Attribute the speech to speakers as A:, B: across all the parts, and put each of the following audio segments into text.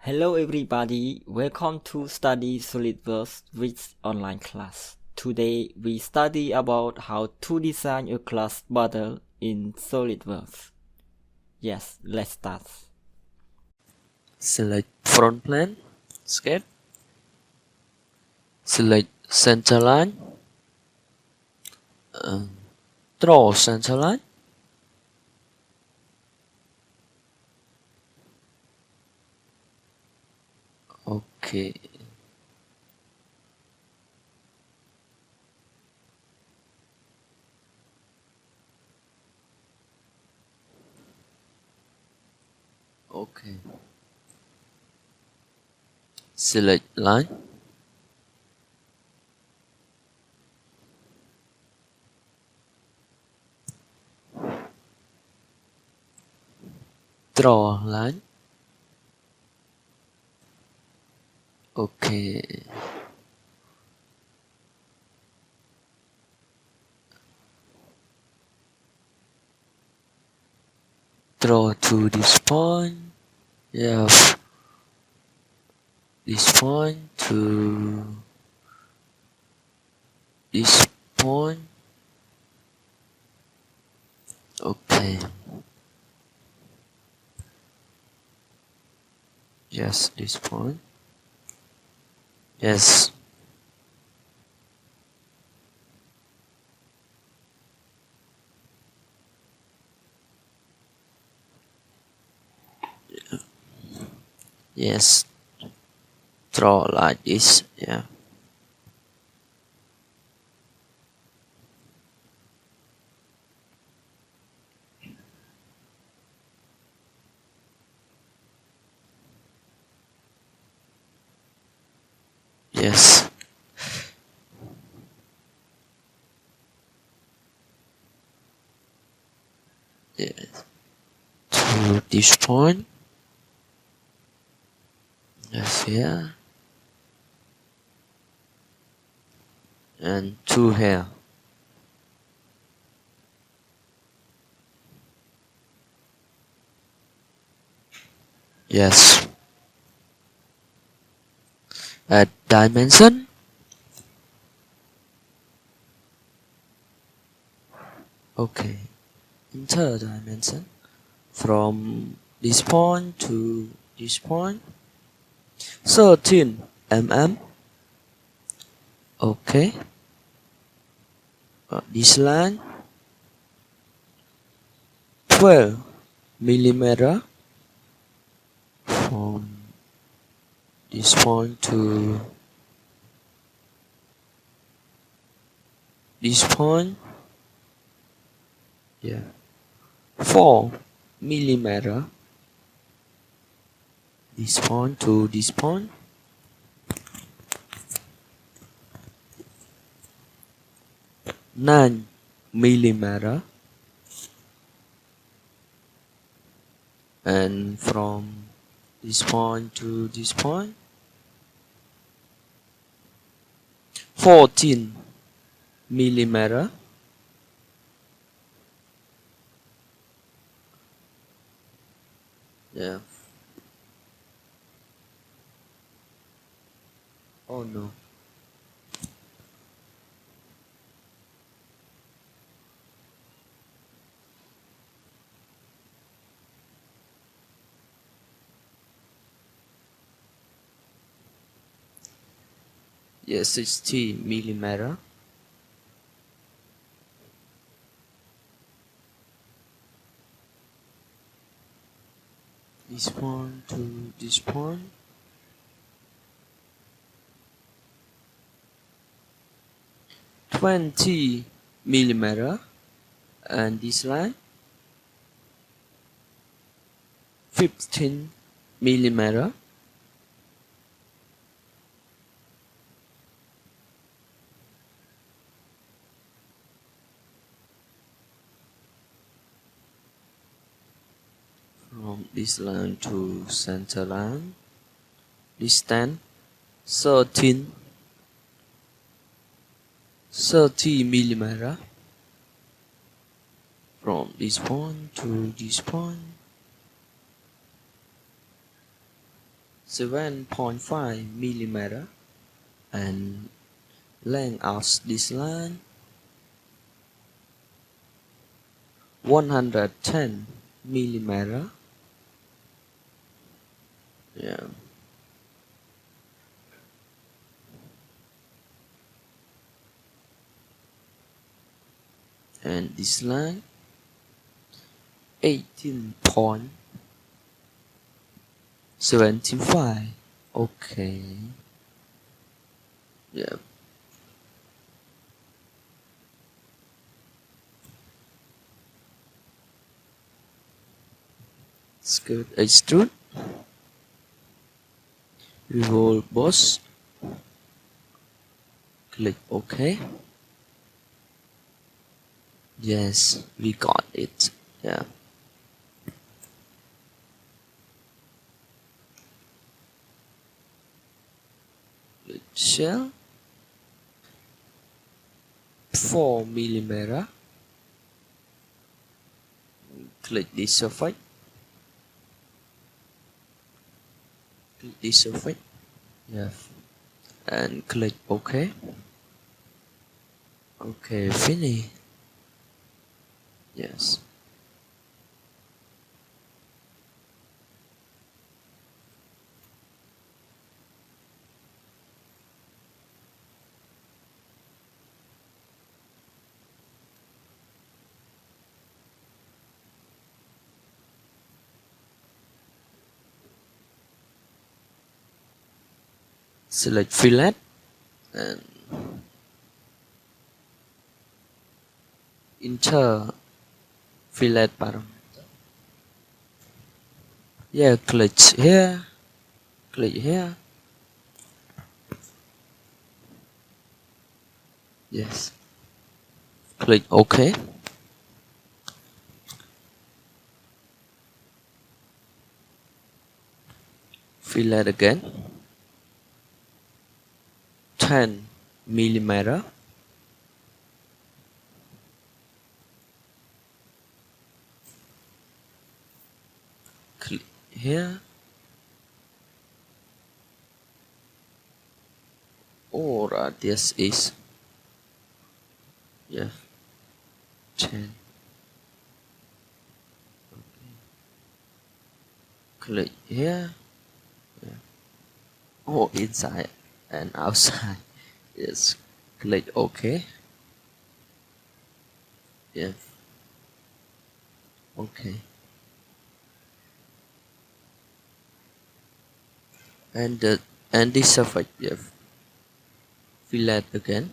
A: Hello everybody, welcome to Study SolidWorks with online class. Today we study about how to design a class model in SolidWorks. Yes, let's start.
B: Select front plane, sketch. Select center line, draw center line. Okay. Okay. Select line. Draw line. Okay. Draw to this point. Yeah. This point to this point. Okay. Yes, this point. Yes. Yes. Draw like this. Yeah. Yes. Yes. To this point. Yes, here. And two here. Yes. Add dimension. Okay. Enter dimension from this point to this point. 13 mm. Okay. This line 12 millimeter from this point to this point. Yeah. 4 millimeter. This point to this point. 9 millimeter. And from this point to this point. 14 millimeter. Yeah. Oh no. Yeah, 60 millimeter. This point to this point. 20 millimeter. And this line 15 millimeter. From this line to center line, distance 13 30 millimeter. From this point to this point, 7.5 millimeter, and length of this line 110 millimeter. Yeah. And this line 18.75. Okay. Yeah. Skirt extrude. Revolve boss. Click OK. Yes, we got it. Yeah. Click shell. 4 millimeter. Click this surface. Click this surface. Yeah. And click OK. Okay, finish. Yes. Select fillet and enter fillet bottom. Yeah, click here. Click here. Yes. Click OK. Fillet again. 10 millimeter. Click here. Or this is, yeah, 10. Click here. Yeah. Oh, inside and outside. Yes. Click OK. Yeah. Okay. And this surface, yeah. Fillet again.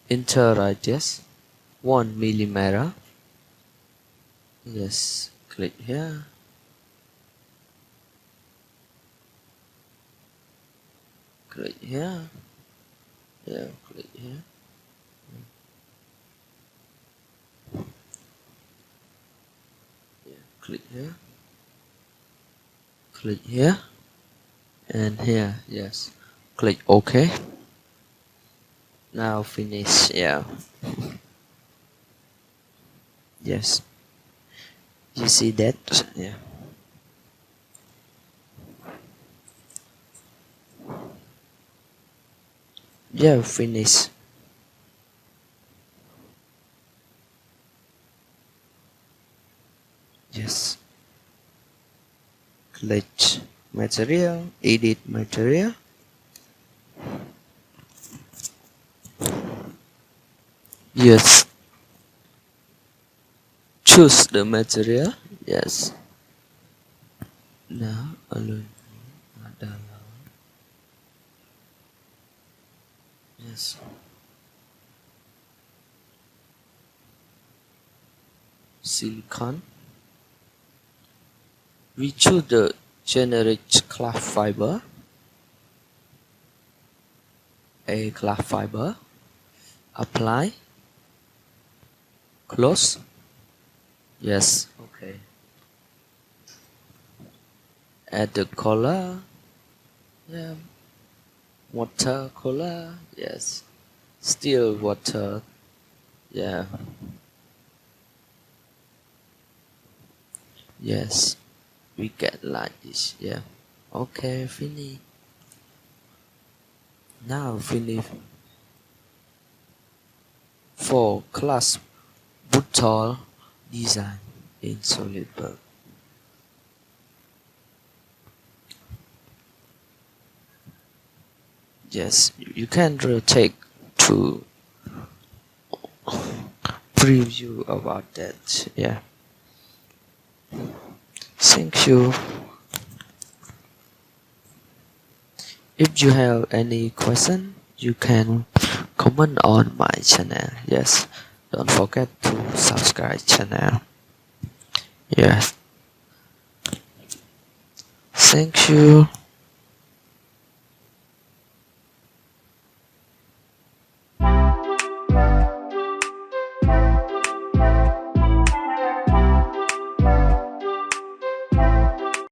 B: Enter radius 1 millimeter. Yes. Click here. Click here. Yeah. Click here. Yeah. Click here. Click here. And here. Yes. Click OK. Now finish. Yeah. Yes. You see that? Yeah. Yeah. Finish. Yes. Click material. Edit material. Yes. Choose the material. Yes. Now alone. Yes. Silicon. We choose the generic cloth fiber. A cloth fiber. Apply. Close. Yes. Okay. Add the color. Yeah. Watercolor. Yes. Still water. Yeah. Yes, we get like this. Yeah. Okay, finish. Now finish for class Butol design in SolidWorks. Yes, you can rotate to preview about that. Yeah. Thank you. If you have any question, you can comment on my channel. Yes, don't forget to subscribe channel. Yes. Thank you.